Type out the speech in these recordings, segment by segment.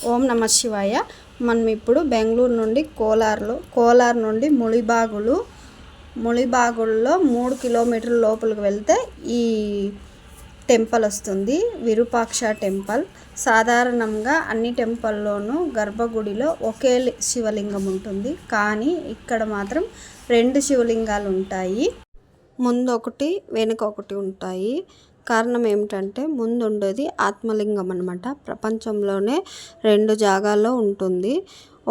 ఓం నమ శివాయ. మనం ఇప్పుడు బెంగళూరు నుండి కోలార్ నుండి ముళిబాగుల్లో 3 కిలోమీటర్ల లోపలికి వెళ్తే ఈ టెంపుల్ వస్తుంది. విరూపాక్ష టెంపుల్. సాధారణంగా అన్ని టెంపుల్లోనూ గర్భగుడిలో ఒకే శివలింగం ఉంటుంది, కానీ ఇక్కడ మాత్రం 2 శివలింగాలు ఉంటాయి. ముందు ఒకటి వెనుక ఒకటి ఉంటాయి. కారణం ఏమిటంటే ముందు ఉండేది ఆత్మలింగం అన్నమాట. ప్రపంచంలోనే 2 జాగాల్లో ఉంటుంది.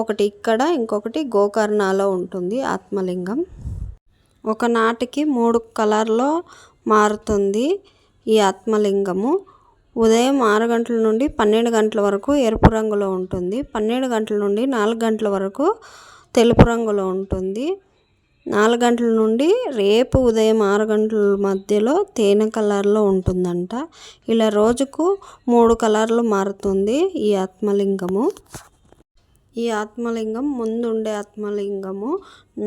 ఒకటి ఇక్కడ, ఇంకొకటి గోకర్ణలో ఉంటుంది ఆత్మలింగం. ఒకనాటికి 3 కలర్లో మారుతుంది ఈ ఆత్మలింగము. ఉదయం 6 గంటల నుండి 12 గంటల వరకు ఎరుపు రంగులో ఉంటుంది. 12 గంటల నుండి 4 గంటల వరకు తెలుపు రంగులో ఉంటుంది. 4 గంటల నుండి రేపు ఉదయం 6 గంటల మధ్యలో తేనె కలర్లో ఉంటుందంట. ఇలా రోజుకు 3 కలర్లు మారుతుంది ఈ ఆత్మలింగము. ఈ ఆత్మలింగం ముందుండే ఆత్మలింగము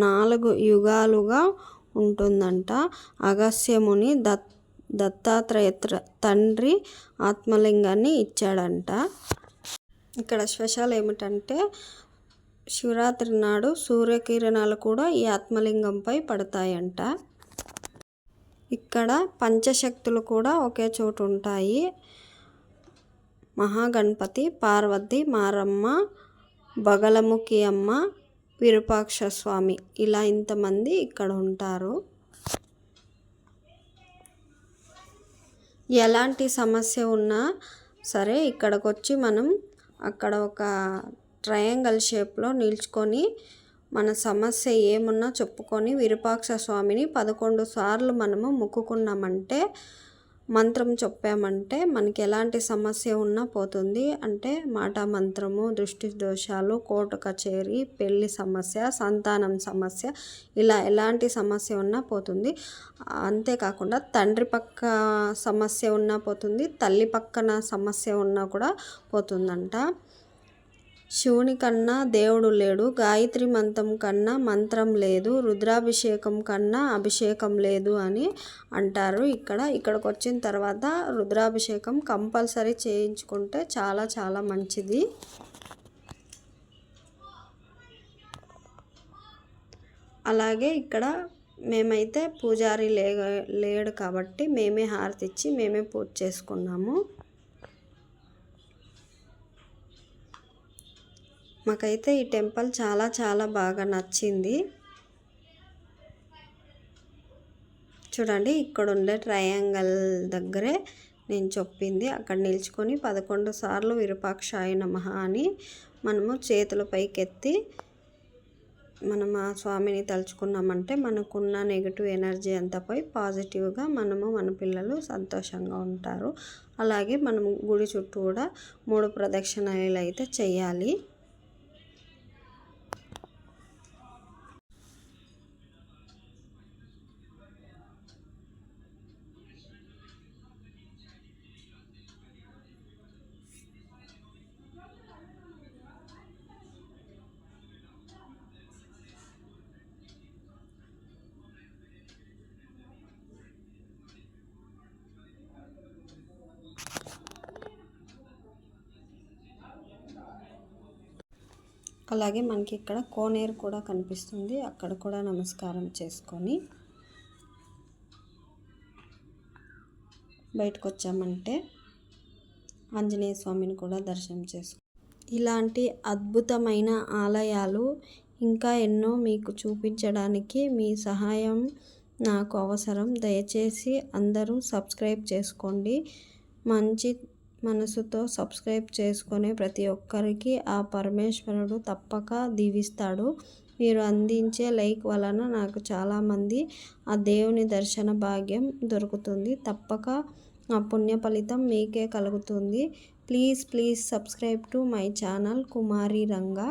4 యుగాలుగా ఉంటుందంట. అగస్త్యముని దత్తాత్రేయ తండ్రి ఆత్మలింగాన్ని ఇచ్చాడంట. ఇక్కడ స్పెషల్ ఏమిటంటే శివరాత్రి నాడు సూర్యకిరణాలు కూడా ఈ ఆత్మలింగంపై పడతాయంట. ఇక్కడ పంచశక్తులు కూడా ఒకే చోటు ఉంటాయి. మహాగణపతి, పార్వతి, మారమ్మ, బగలముఖి అమ్మ, విరూపాక్ష స్వామి, ఇలా ఇంతమంది ఇక్కడ ఉంటారు. ఎలాంటి సమస్య ఉన్నా సరే ఇక్కడికి వచ్చి మనం అక్కడ ఒక ట్రయాంగిల్ షేప్లో నిల్చుకొని మన సమస్య ఏమున్నా చెప్పుకొని విరూపాక్ష స్వామిని 11 సార్లు మనము మొక్కుకున్నామంటే, మంత్రం చెప్పామంటే మనకి ఎలాంటి సమస్య ఉన్నా పోతుంది. అంటే మాట మంత్రము, దృష్టి దోషాలు, కోర్టు కచేరీ, పెళ్లి సమస్య, సంతానం సమస్య, ఇలా ఎలాంటి సమస్య ఉన్నా పోతుంది. అంతేకాకుండా తండ్రి పక్క సమస్య ఉన్నా పోతుంది, తల్లి పక్కన సమస్య ఉన్నా కూడా పోతుందంట. శివుని కన్నా దేవుడు లేడు, గాయత్రి మంత్రం కన్నా మంత్రం లేదు, రుద్రాభిషేకం కన్నా అభిషేకం లేదు అని అంటారు. ఇక్కడికి వచ్చిన తర్వాత రుద్రాభిషేకం కంపల్సరీ చేయించుకుంటే చాలా చాలా మంచిది. అలాగే ఇక్కడ మేమైతే పూజారి లేడు కాబట్టి మేమే హారతి ఇచ్చి మేమే పూజ చేసుకున్నాము. మాకైతే ఈ టెంపుల్ చాలా చాలా బాగా నచ్చింది. చూడండి, ఇక్కడ ఉండే ట్రయాంగిల్ దగ్గరే నేను చెప్పింది. అక్కడ నిల్చుకొని 11 సార్లు విరూపాక్షాయ నమః అని మనము చేతుల పైకెత్తి మనం ఆ స్వామిని తలుచుకున్నామంటే మనకున్న నెగిటివ్ ఎనర్జీ అంతా పోయి పాజిటివ్గా మన పిల్లలు సంతోషంగా ఉంటారు. అలాగే మనం గుడి చుట్టూ కూడా 3 ప్రదక్షిణాలు అయితే చేయాలి. అలాగే మనకి ఇక్కడ కోనేరు కూడా కనిపిస్తుంది. అక్కడ కూడా నమస్కారం చేసుకొని బయటకు వచ్చామంటే ఆంజనేయ స్వామిని కూడా దర్శనం చేసుకో. ఇలాంటి అద్భుతమైన ఆలయాలు ఇంకా ఎన్నో మీకు చూపించడానికి మీ సహాయం నాకు అవసరం. దయచేసి అందరూ సబ్స్క్రైబ్ చేసుకోండి. మంచి మనసుతో సబ్స్క్రైబ్ చేసుకునే ప్రతి ఒక్కరికి ఆ పరమేశ్వరుడు తప్పక దీవిస్తాడు. మీరు అందించే లైక్ వలన నాకు చాలామంది ఆ దేవుని దర్శన భాగ్యం దొరుకుతుంది. తప్పక ఆ పుణ్య ఫలితం మీకే కలుగుతుంది. Please subscribe to my channel Kumari Ranga.